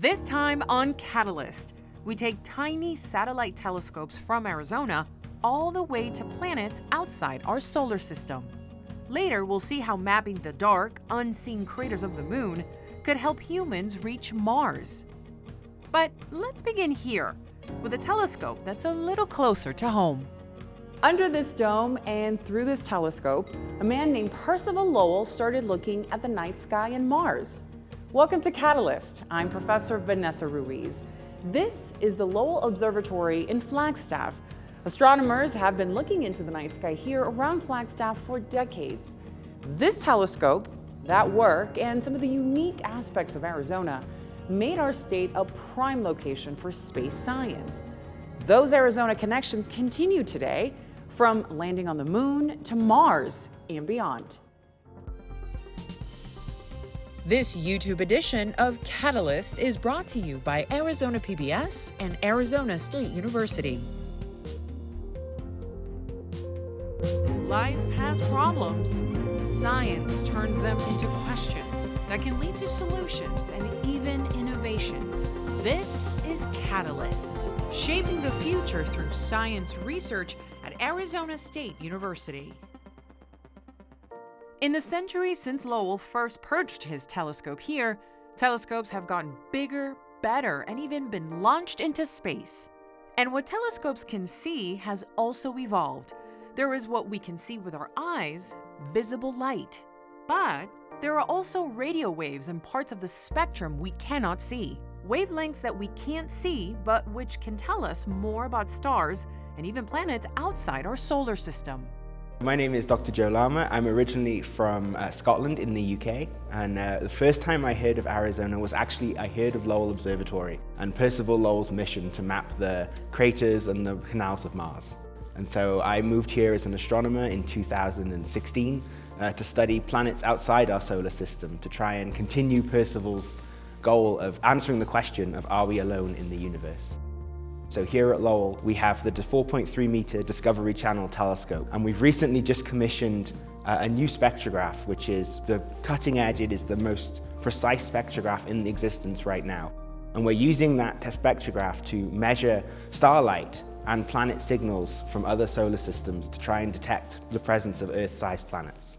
This time on Catalyst, we take tiny satellite telescopes from Arizona all the way to planets outside our solar system. Later, we'll see how mapping the dark, unseen craters of the moon could help humans reach Mars. But let's begin here, with a telescope that's a little closer to home. Under this dome and through this telescope, a man named Percival Lowell started looking at the night sky and Mars. Welcome to Catalyst. I'm Professor Vanessa Ruiz. This is the Lowell Observatory in Flagstaff. Astronomers have been looking into the night sky here around Flagstaff for decades. This telescope, that work, and some of the unique aspects of Arizona made our state a prime location for space science. Those Arizona connections continue today, from landing on the moon to Mars and beyond. This YouTube edition of Catalyst is brought to you by Arizona PBS and Arizona State University. Life has problems. Science turns them into questions that can lead to solutions and even innovations. This is Catalyst, shaping the future through science research at Arizona State University. In the centuries since Lowell first perched his telescope here, telescopes have gotten bigger, better, and even been launched into space. And what telescopes can see has also evolved. There is what we can see with our eyes, visible light. But there are also radio waves and parts of the spectrum we cannot see. Wavelengths that we can't see, but which can tell us more about stars and even planets outside our solar system. My name is Dr. Joe Lama. I'm originally from Scotland in the UK, and the first time I heard of Arizona was actually I heard of Lowell Observatory and Percival Lowell's mission to map the craters and the canals of Mars. And so I moved here as an astronomer in 2016 to study planets outside our solar system, to try and continue Percival's goal of answering the question of, are we alone in the universe? So here at Lowell, we have the 4.3 meter Discovery Channel telescope, and we've recently just commissioned a new spectrograph, which is the cutting edge. It is the most precise spectrograph in existence right now. And we're using that spectrograph to measure starlight and planet signals from other solar systems to try and detect the presence of Earth-sized planets.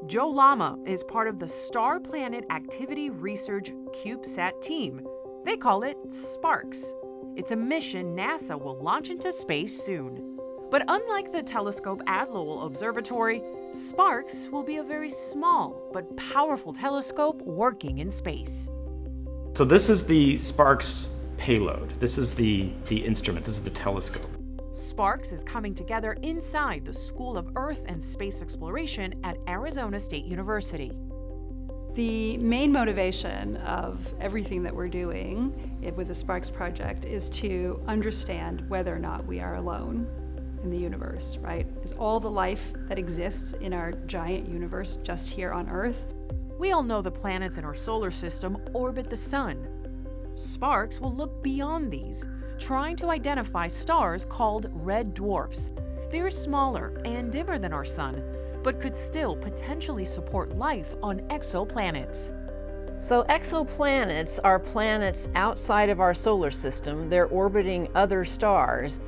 Joe Lama is part of the Star Planet Activity Research Cubesat team. They call it SPARCS. It's a mission NASA will launch into space soon. But unlike the telescope at Lowell Observatory, SPARCS will be a very small but powerful telescope working in space. So this is the SPARCS payload. This is the instrument. This is the telescope. SPARCS is coming together inside the School of Earth and Space Exploration at Arizona State University. The main motivation of everything that we're doing with the SPARCS project is to understand whether or not we are alone in the universe, right? Is all the life that exists in our giant universe just here on Earth? We all know the planets in our solar system orbit the sun. SPARCS will look beyond these, trying to identify stars called red dwarfs. They are smaller and dimmer than our sun, but could still potentially support life on exoplanets. So exoplanets are planets outside of our solar system. They're orbiting other stars,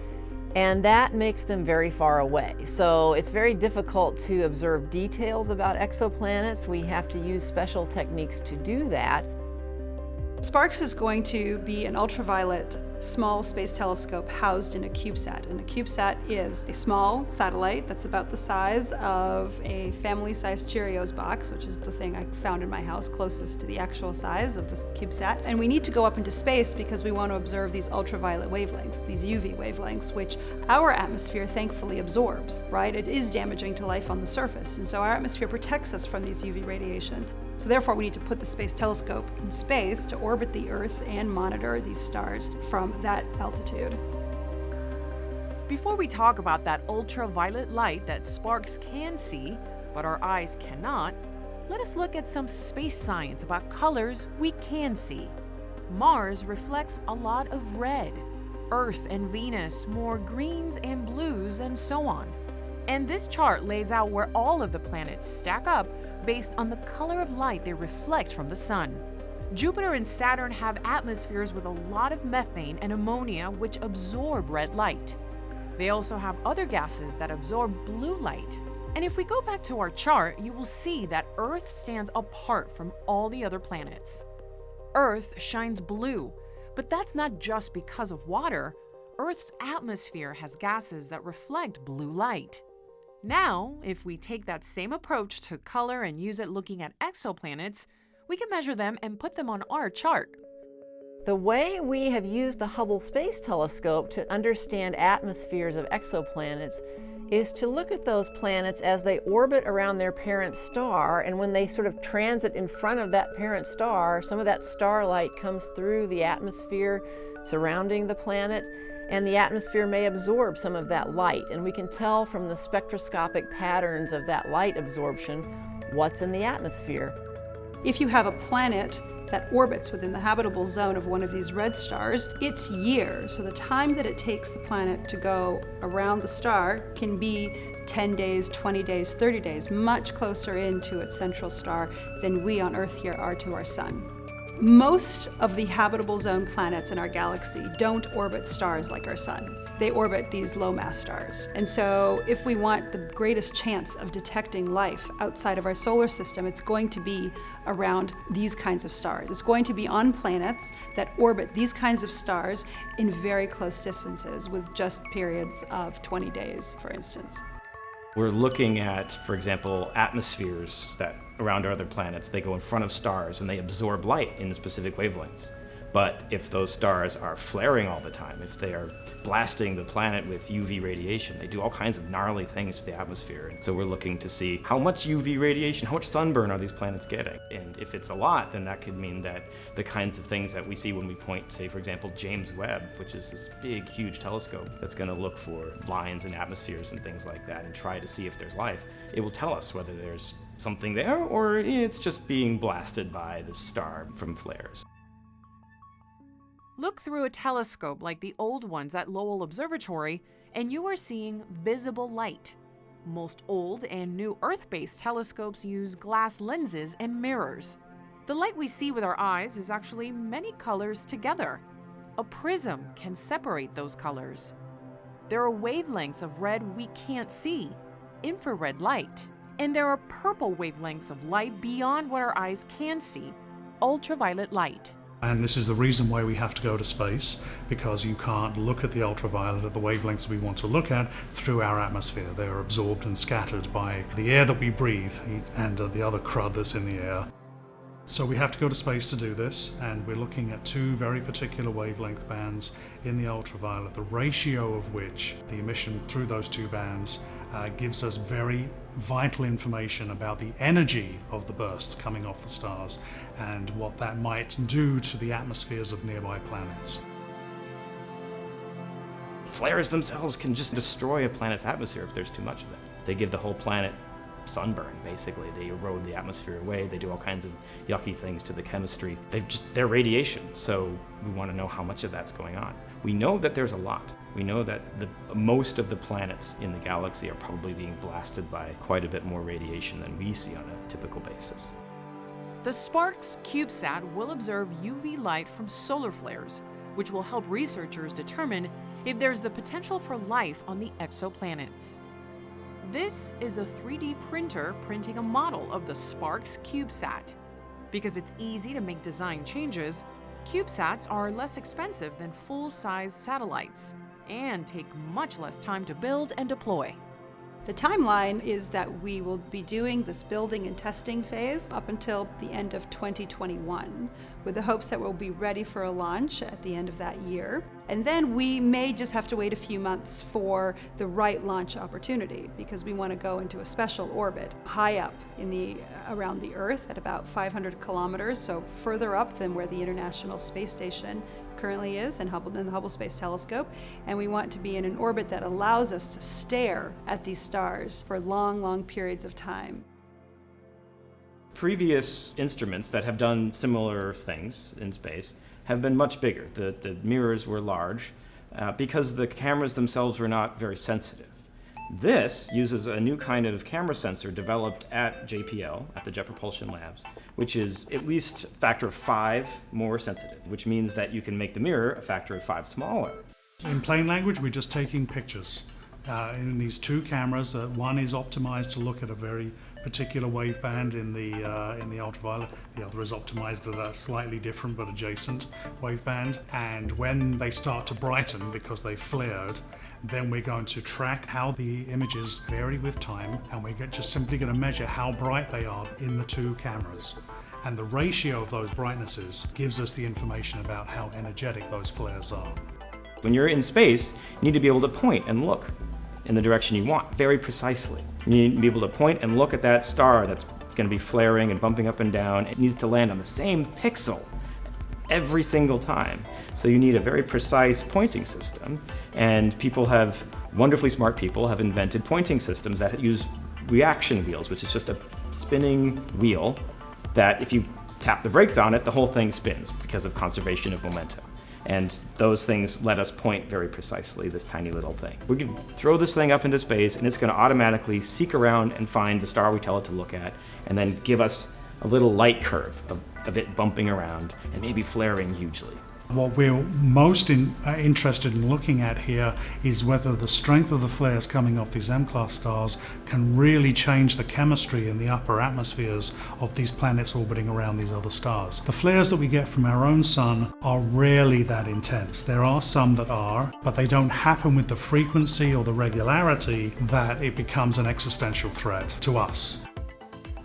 and that makes them very far away. So it's very difficult to observe details about exoplanets. We have to use special techniques to do that. SPARCS is going to be an ultraviolet small space telescope housed in a Cubesat. And a Cubesat is a small satellite that's about the size of a family-sized Cheerios box, which is the thing I found in my house closest to the actual size of this Cubesat. And we need to go up into space because we want to observe these ultraviolet wavelengths, these UV wavelengths, which our atmosphere thankfully absorbs, right? It is damaging to life on the surface. And so our atmosphere protects us from these UV radiation. So therefore, we need to put the space telescope in space to orbit the Earth and monitor these stars from that altitude. Before we talk about that ultraviolet light that SPARCS can see, but our eyes cannot, let us look at some space science about colors we can see. Mars reflects a lot of red, Earth and Venus more greens and blues, and so on. And this chart lays out where all of the planets stack up based on the color of light they reflect from the sun. Jupiter and Saturn have atmospheres with a lot of methane and ammonia which absorb red light. They also have other gases that absorb blue light. And if we go back to our chart, you will see that Earth stands apart from all the other planets. Earth shines blue, but that's not just because of water. Earth's atmosphere has gases that reflect blue light. Now, if we take that same approach to color and use it looking at exoplanets, we can measure them and put them on our chart. The way we have used the Hubble Space Telescope to understand atmospheres of exoplanets is to look at those planets as they orbit around their parent star, and when they sort of transit in front of that parent star, some of that starlight comes through the atmosphere surrounding the planet, and the atmosphere may absorb some of that light, and we can tell from the spectroscopic patterns of that light absorption what's in the atmosphere. If you have a planet that orbits within the habitable zone of one of these red stars, its year, so the time that it takes the planet to go around the star, can be 10 days, 20 days, 30 days, much closer into its central star than we on Earth here are to our sun. Most of the habitable zone planets in our galaxy don't orbit stars like our sun. They orbit these low-mass stars. And so if we want the greatest chance of detecting life outside of our solar system, it's going to be around these kinds of stars. It's going to be on planets that orbit these kinds of stars in very close distances with just periods of 20 days, for instance. We're looking at, for example, atmospheres that around other planets. They go in front of stars and they absorb light in specific wavelengths. But if those stars are flaring all the time, if they are blasting the planet with UV radiation, they do all kinds of gnarly things to the atmosphere. And so we're looking to see how much UV radiation, how much sunburn are these planets getting? And if it's a lot, then that could mean that the kinds of things that we see when we point, say, for example, James Webb, which is this big, huge telescope that's going to look for lines in atmospheres and things like that and try to see if there's life, it will tell us whether there's something there or it's just being blasted by the star from flares. Look through a telescope like the old ones at Lowell Observatory, and you are seeing visible light. Most old and new Earth-based telescopes use glass lenses and mirrors. The light we see with our eyes is actually many colors together. A prism can separate those colors. There are wavelengths of red we can't see, infrared light. And there are purple wavelengths of light beyond what our eyes can see, ultraviolet light. And this is the reason why we have to go to space, because you can't look at the ultraviolet at the wavelengths we want to look at through our atmosphere. They are absorbed and scattered by the air that we breathe and the other crud that's in the air. So we have to go to space to do this, and we're looking at two very particular wavelength bands in the ultraviolet, the ratio of which the emission through those two bands gives us very vital information about the energy of the bursts coming off the stars and what that might do to the atmospheres of nearby planets. Flares themselves can just destroy a planet's atmosphere if there's too much of it. They give the whole planet sunburn, basically. They erode the atmosphere away. They do all kinds of yucky things to the chemistry. They're radiation, so we want to know how much of that's going on. We know that there's a lot. We know that most of the planets in the galaxy are probably being blasted by quite a bit more radiation than we see on a typical basis. The SPARCS Cubesat will observe UV light from solar flares, which will help researchers determine if there's the potential for life on the exoplanets. This is a 3D printer printing a model of the SPARCS Cubesat. Because it's easy to make design changes, CubeSats are less expensive than full-size satellites and take much less time to build and deploy. The timeline is that we will be doing this building and testing phase up until the end of 2021, with the hopes that we'll be ready for a launch at the end of that year. And then we may just have to wait a few months for the right launch opportunity, because we want to go into a special orbit high up around the Earth at about 500 kilometers, so further up than where the International Space Station currently is in the Hubble Space Telescope, and we want to be in an orbit that allows us to stare at these stars for long, long periods of time. Previous instruments that have done similar things in space have been much bigger. The mirrors were large because the cameras themselves were not very sensitive. This uses a new kind of camera sensor developed at JPL, at the Jet Propulsion Labs, which is at least a factor of 5 more sensitive, which means that you can make the mirror a factor of 5 smaller. In plain language, we're just taking pictures. In these two cameras, one is optimized to look at a very particular waveband in the ultraviolet. The other is optimized at a slightly different but adjacent waveband. And when they start to brighten because they flared, then we're going to track how the images vary with time, and we're just simply going to measure how bright they are in the two cameras. And the ratio of those brightnesses gives us the information about how energetic those flares are. When you're in space, you need to be able to point and look in the direction you want, very precisely. You need to be able to point and look at that star that's going to be flaring and bumping up and down. It needs to land on the same pixel every single time. So you need a very precise pointing system, and wonderfully smart people have invented pointing systems that use reaction wheels, which is just a spinning wheel that if you tap the brakes on it, the whole thing spins because of conservation of momentum. And those things let us point very precisely this tiny little thing. We can throw this thing up into space, and it's going to automatically seek around and find the star we tell it to look at, and then give us a little light curve of it bumping around and maybe flaring hugely. What we're most interested in looking at here is whether the strength of the flares coming off these M-class stars can really change the chemistry in the upper atmospheres of these planets orbiting around these other stars. The flares that we get from our own sun are rarely that intense. There are some that are, but they don't happen with the frequency or the regularity that it becomes an existential threat to us.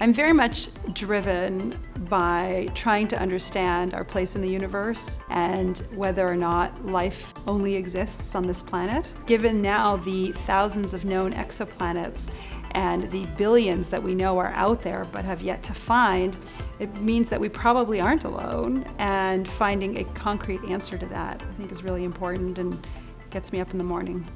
I'm very much driven by trying to understand our place in the universe and whether or not life only exists on this planet. Given now the thousands of known exoplanets and the billions that we know are out there but have yet to find, it means that we probably aren't alone, and finding a concrete answer to that I think is really important and gets me up in the morning.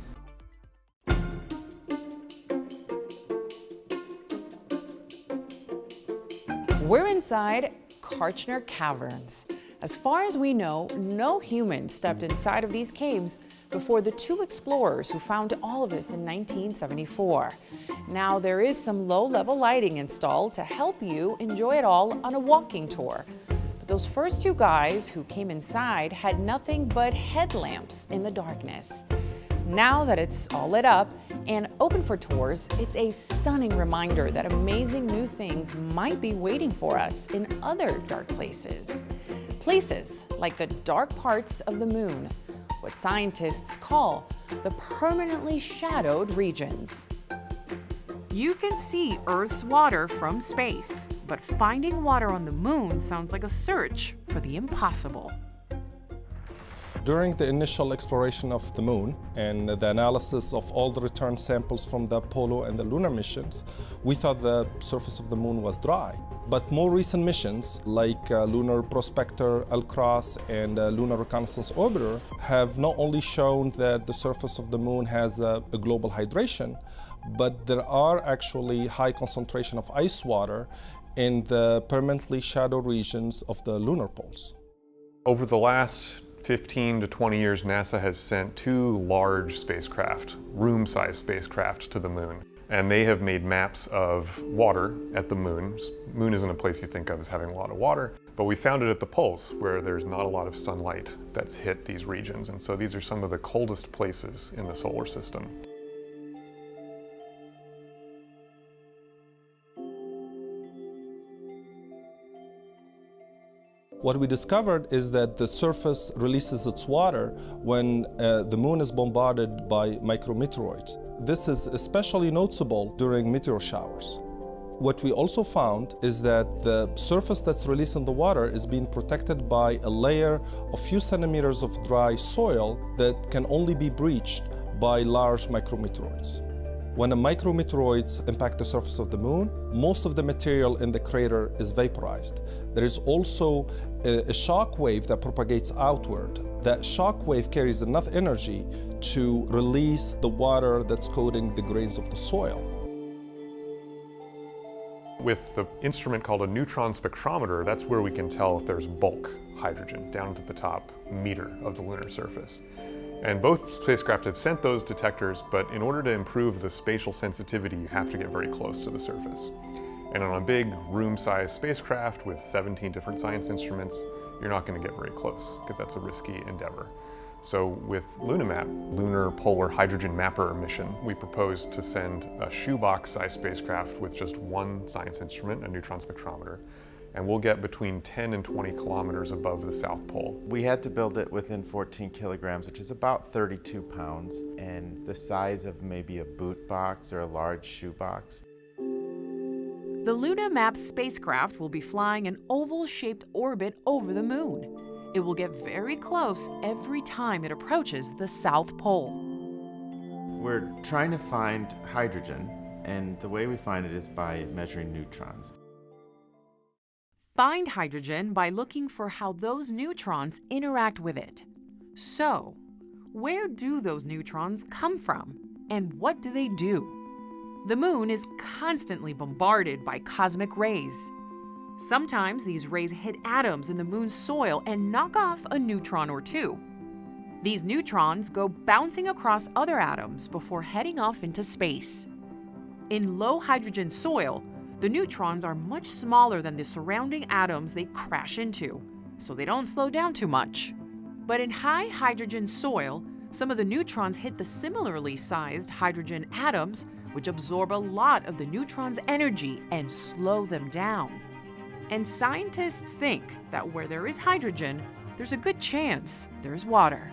We're inside Kartchner Caverns. As far as we know, no human stepped inside of these caves before the two explorers who found all of this in 1974. Now there is some low-level lighting installed to help you enjoy it all on a walking tour. But those first two guys who came inside had nothing but headlamps in the darkness. Now that it's all lit up and open for tours, it's a stunning reminder that amazing new things might be waiting for us in other dark places. Places like the dark parts of the moon, what scientists call the permanently shadowed regions. You can see Earth's water from space, but finding water on the moon sounds like a search for the impossible. During the initial exploration of the moon and the analysis of all the return samples from the Apollo and the lunar missions, we thought the surface of the moon was dry. But more recent missions, like Lunar Prospector, LCROSS, and Lunar Reconnaissance Orbiter, have not only shown that the surface of the moon has a global hydration, but there are actually high concentration of ice water in the permanently shadowed regions of the lunar poles. Over the last 15 to 20 years, NASA has sent 2 large spacecraft, room-sized spacecraft, to the moon. And they have made maps of water at the moon. Moon isn't a place you think of as having a lot of water, but we found it at the poles where there's not a lot of sunlight that's hit these regions. And so these are some of the coldest places in the solar system. What we discovered is that the surface releases its water when the moon is bombarded by micrometeoroids. This is especially noticeable during meteor showers. What we also found is that the surface that's releasing the water is being protected by a layer of few centimeters of dry soil that can only be breached by large micrometeoroids. When the micrometeoroids impact the surface of the moon, most of the material in the crater is vaporized. There is also a shock wave that propagates outward. That shock wave carries enough energy to release the water that's coating the grains of the soil. With the instrument called a Neutron Spectrometer, that's where we can tell if there's bulk hydrogen down to the top meter of the lunar surface. And both spacecraft have sent those detectors, but in order to improve the spatial sensitivity, you have to get very close to the surface. And on a big room-sized spacecraft with 17 different science instruments, you're not going to get very close because that's a risky endeavor. So with LunarMap, Lunar Polar Hydrogen Mapper mission, we proposed to send a shoebox-sized spacecraft with just one science instrument, a neutron spectrometer, and we'll get between 10 and 20 kilometers above the South Pole. We had to build it within 14 kilograms, which is about 32 pounds, and the size of maybe a boot box or a large shoebox. The Lunar Map spacecraft will be flying an oval-shaped orbit over the moon. It will get very close every time it approaches the South Pole. We're trying to find hydrogen, and the way we find it is by measuring neutrons. Find hydrogen by looking for how those neutrons interact with it. So, where do those neutrons come from, and what do they do? The moon is constantly bombarded by cosmic rays. Sometimes these rays hit atoms in the moon's soil and knock off a neutron or two. These neutrons go bouncing across other atoms before heading off into space. In low hydrogen soil, the neutrons are much smaller than the surrounding atoms they crash into, so they don't slow down too much. But in high hydrogen soil, some of the neutrons hit the similarly sized hydrogen atoms, which absorb a lot of the neutron's energy and slow them down. And scientists think that where there is hydrogen, there's a good chance there's water.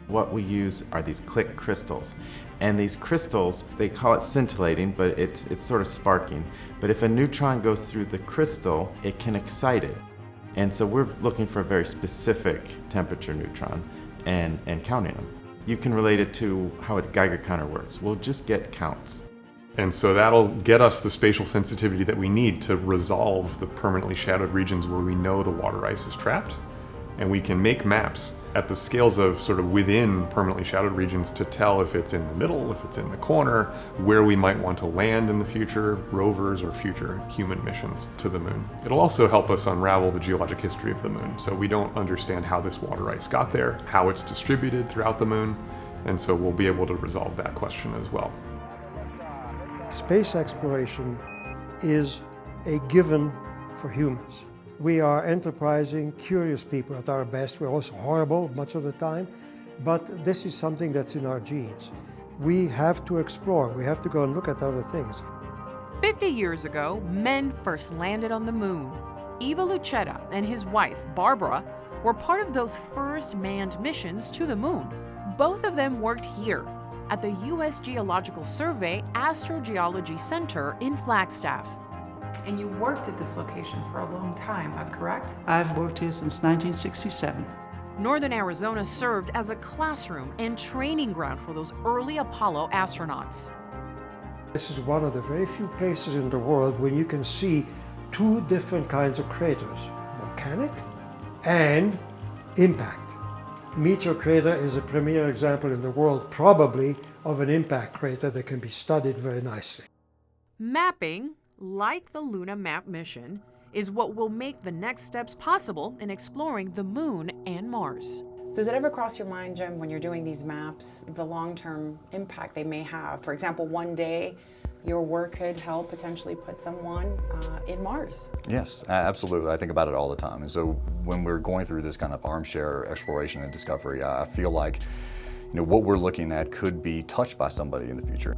What we use are these click crystals. And these crystals, they call it scintillating, but it's sort of sparking. But if a neutron goes through the crystal, it can excite it. And so we're looking for a very specific temperature neutron and counting them. You can relate it to how a Geiger counter works. We'll just get counts. And so that'll get us the spatial sensitivity that we need to resolve the permanently shadowed regions where we know the water ice is trapped. And we can make maps at the scales of sort of within permanently shadowed regions to tell if it's in the middle, if it's in the corner, where we might want to land in the future, rovers or future human missions to the moon. It'll also help us unravel the geologic history of the moon. So we don't understand how this water ice got there, how it's distributed throughout the moon, and so we'll be able to resolve that question as well. Space exploration is a given for humans. We are enterprising, curious people at our best. We're also horrible much of the time, but this is something that's in our genes. We have to explore. We have to go and look at other things. 50 years ago, men first landed on the moon. Eva Lucetta and his wife, Barbara, were part of those first manned missions to the moon. Both of them worked here at the U.S. Geological Survey Astrogeology Center in Flagstaff. And you worked at this location for a long time, that's correct? I've worked here since 1967. Northern Arizona served as a classroom and training ground for those early Apollo astronauts. This is one of the very few places in the world where you can see two different kinds of craters, volcanic and impact. Meteor crater is a premier example in the world, probably, of an impact crater that can be studied very nicely. Mapping, like the Lunar Map mission, is what will make the next steps possible in exploring the moon and Mars. Does it ever cross your mind, Jim, when you're doing these maps, the long-term impact they may have? For example, one day, your work could help potentially put someone in Mars. Yes, absolutely. I think about it all the time. And so when we're going through this kind of armchair exploration and discovery, I feel like what we're looking at could be touched by somebody in the future.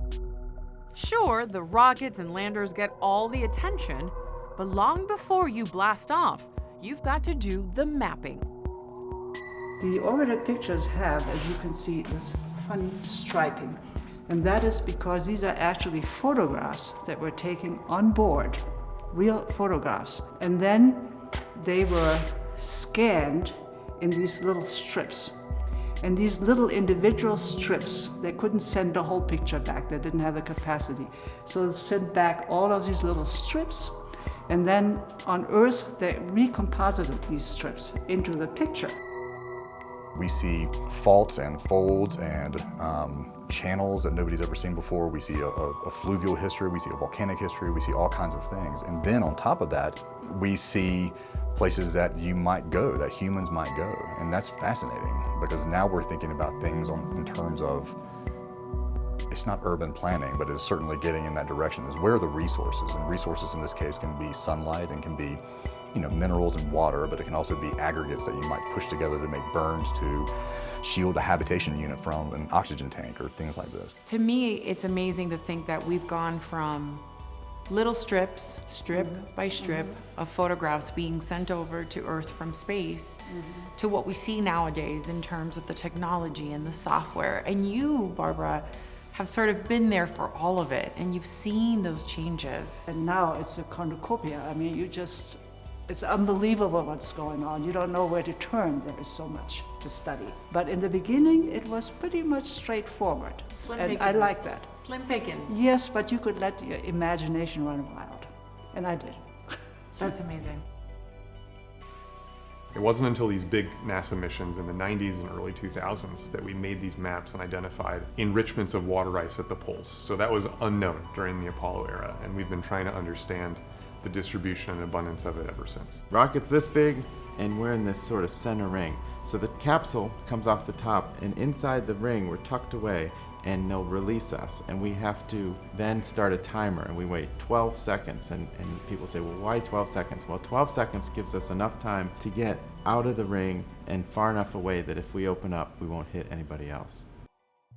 Sure, the rockets and landers get all the attention, but long before you blast off, you've got to do the mapping. The orbiter pictures have, as you can see, this funny striping. And that is because these are actually photographs that were taken on board, real photographs. And then they were scanned in these little strips. And these little individual strips, they couldn't send the whole picture back. They didn't have the capacity. So they sent back all of these little strips. And then on Earth, they recomposited these strips into the picture. We see faults and folds and channels that nobody's ever seen before. We see a fluvial history, we see a volcanic history, we see all kinds of things. And then on top of that, we see places that you might go, that humans might go. And that's fascinating because now we're thinking about things in terms of, it's not urban planning, but it's certainly getting in that direction, is where are the resources? And resources in this case can be sunlight and can be, minerals and water, but it can also be aggregates that you might push together to make berms to shield a habitation unit from an oxygen tank or things like this. To me, it's amazing to think that we've gone from little strips, strip by strip, of photographs being sent over to Earth from space to what we see nowadays in terms of the technology and the software. And you, Barbara, have sort of been there for all of it, and you've seen those changes. And now it's a cornucopia. I mean, it's unbelievable what's going on. You don't know where to turn. There is so much to study. But in the beginning, it was pretty much straightforward. And I like that. Slim pickings. Yes, but you could let your imagination run wild. And I did. That's amazing. It wasn't until these big NASA missions in the 90s and early 2000s that we made these maps and identified enrichments of water ice at the poles. So that was unknown during the Apollo era, and we've been trying to understand the distribution and abundance of it ever since. Rocket's this big, and we're in this sort of center ring. So the capsule comes off the top, and inside the ring we're tucked away, and they'll release us, and we have to then start a timer, and we wait 12 seconds, and people say, well, why 12 seconds? Well, 12 seconds gives us enough time to get out of the ring and far enough away that if we open up, we won't hit anybody else.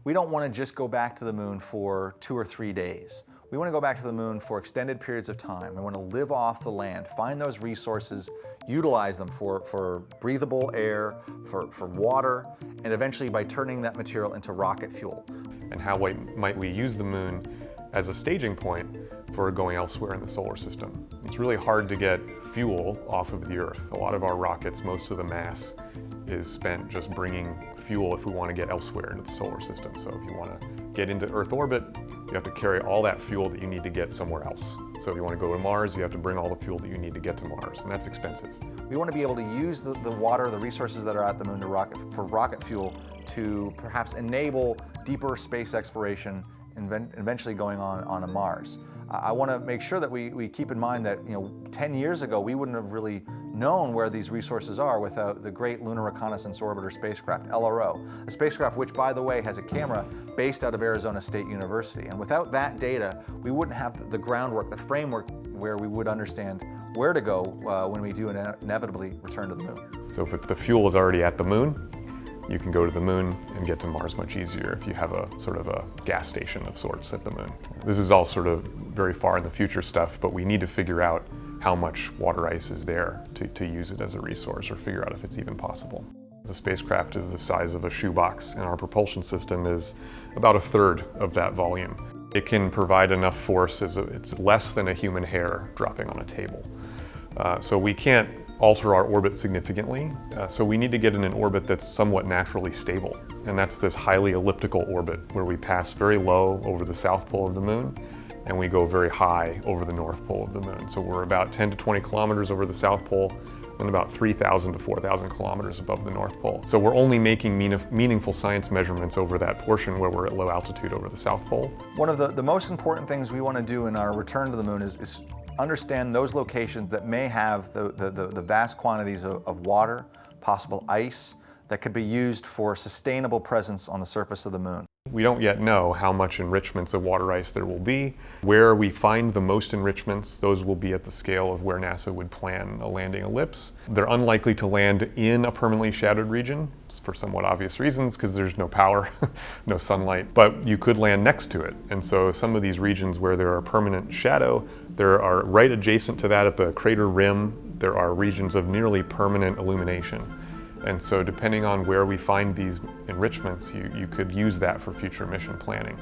We don't want to just go back to the moon for 2 or 3 days. We want to go back to the moon for extended periods of time. We want to live off the land, find those resources, utilize them for breathable air, for water, and eventually by turning that material into rocket fuel. And how might we use the moon as a staging point for going elsewhere in the solar system? It's really hard to get fuel off of the Earth. A lot of our rockets, most of the mass is spent just bringing fuel if we want to get elsewhere into the solar system. So if you want to get into Earth orbit, you have to carry all that fuel that you need to get somewhere else. So if you want to go to Mars, you have to bring all the fuel that you need to get to Mars, and that's expensive. We want to be able to use the water, the resources that are at the moon for rocket fuel to perhaps enable deeper space exploration and eventually going on a Mars. I want to make sure that we keep in mind that 10 years ago we wouldn't have really known where these resources are without the great Lunar Reconnaissance Orbiter spacecraft, LRO, a spacecraft which, by the way, has a camera based out of Arizona State University. And without that data, we wouldn't have the groundwork, the framework where we would understand where to go when we do inevitably return to the moon. So if the fuel is already at the moon, you can go to the moon and get to Mars much easier if you have a sort of a gas station of sorts at the moon. This is all sort of very far in the future stuff, but we need to figure out how much water ice is there to use it as a resource or figure out if it's even possible. The spacecraft is the size of a shoebox, and our propulsion system is about 1/3 of that volume. It can provide enough force, it's less than a human hair dropping on a table. So we can't alter our orbit significantly, so we need to get in an orbit that's somewhat naturally stable. And that's this highly elliptical orbit where we pass very low over the south pole of the moon and we go very high over the north pole of the moon. So we're about 10 to 20 kilometers over the south pole and about 3,000 to 4,000 kilometers above the north pole. So we're only making meaningful science measurements over that portion where we're at low altitude over the south pole. One of the most important things we want to do in our return to the moon is understand those locations that may have the vast quantities of water, possible ice, that could be used for sustainable presence on the surface of the moon. We don't yet know how much enrichments of water ice there will be. Where we find the most enrichments, those will be at the scale of where NASA would plan a landing ellipse. They're unlikely to land in a permanently shadowed region for somewhat obvious reasons, because there's no power, no sunlight, but you could land next to it. And so some of these regions where there are permanent shadow, there are right adjacent to that at the crater rim, there are regions of nearly permanent illumination. And so depending on where we find these enrichments, you could use that for future mission planning.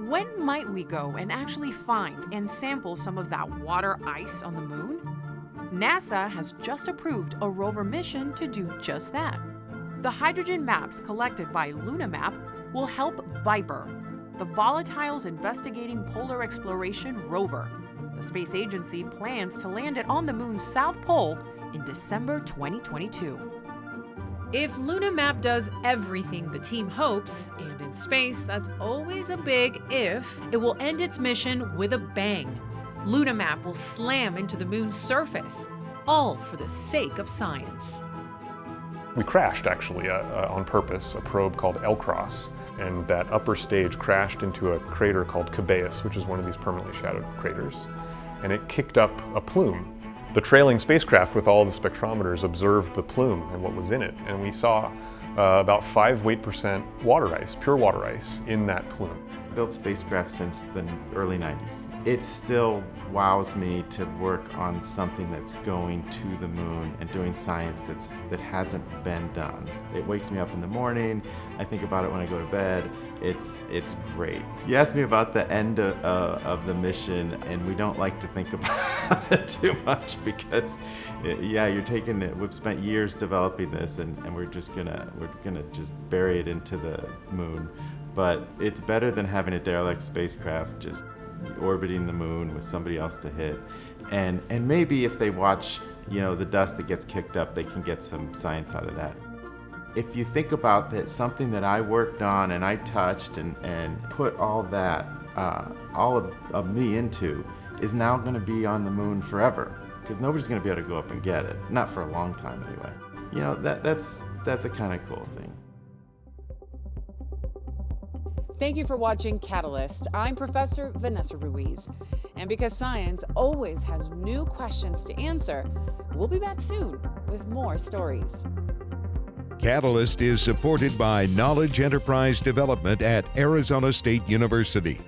When might we go and actually find and sample some of that water ice on the moon? NASA has just approved a rover mission to do just that. The hydrogen maps collected by LunarMap will help Viper, the Volatiles Investigating Polar Exploration rover. The space agency plans to land it on the moon's south pole in December 2022. If LunarMap does everything the team hopes, and in space that's always a big if, it will end its mission with a bang. LunarMap will slam into the moon's surface. all for the sake of science. We crashed, actually, on purpose, a probe called LCROSS, and that upper stage crashed into a crater called Cubesat, which is one of these permanently shadowed craters, and it kicked up a plume. The trailing spacecraft with all the spectrometers observed the plume and what was in it, and we saw about 5 weight% water ice, pure water ice, in that plume. Built spacecraft since the early 90s. It still wows me to work on something that's going to the moon and doing science that hasn't been done. It wakes me up in the morning. I think about it when I go to bed. It's great. You asked me about the end of the mission, and we don't like to think about it too much because, yeah, you're taking it. We've spent years developing this, and we're gonna just bury it into the moon. But it's better than having a derelict spacecraft just orbiting the moon with somebody else to hit. And maybe if they watch, the dust that gets kicked up, they can get some science out of that. If you think about that, something that I worked on and I touched and put all that, all of me into, is now going to be on the moon forever, because nobody's going to be able to go up and get it. Not for a long time anyway. That's a kind of cool thing. Thank you for watching Catalyst. I'm Professor Vanessa Ruiz. And because science always has new questions to answer, we'll be back soon with more stories. Catalyst is supported by Knowledge Enterprise Development at Arizona State University,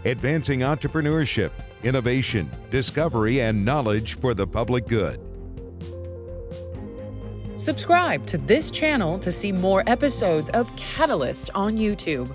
advancing entrepreneurship, innovation, discovery, and knowledge for the public good. Subscribe to this channel to see more episodes of Catalyst on YouTube.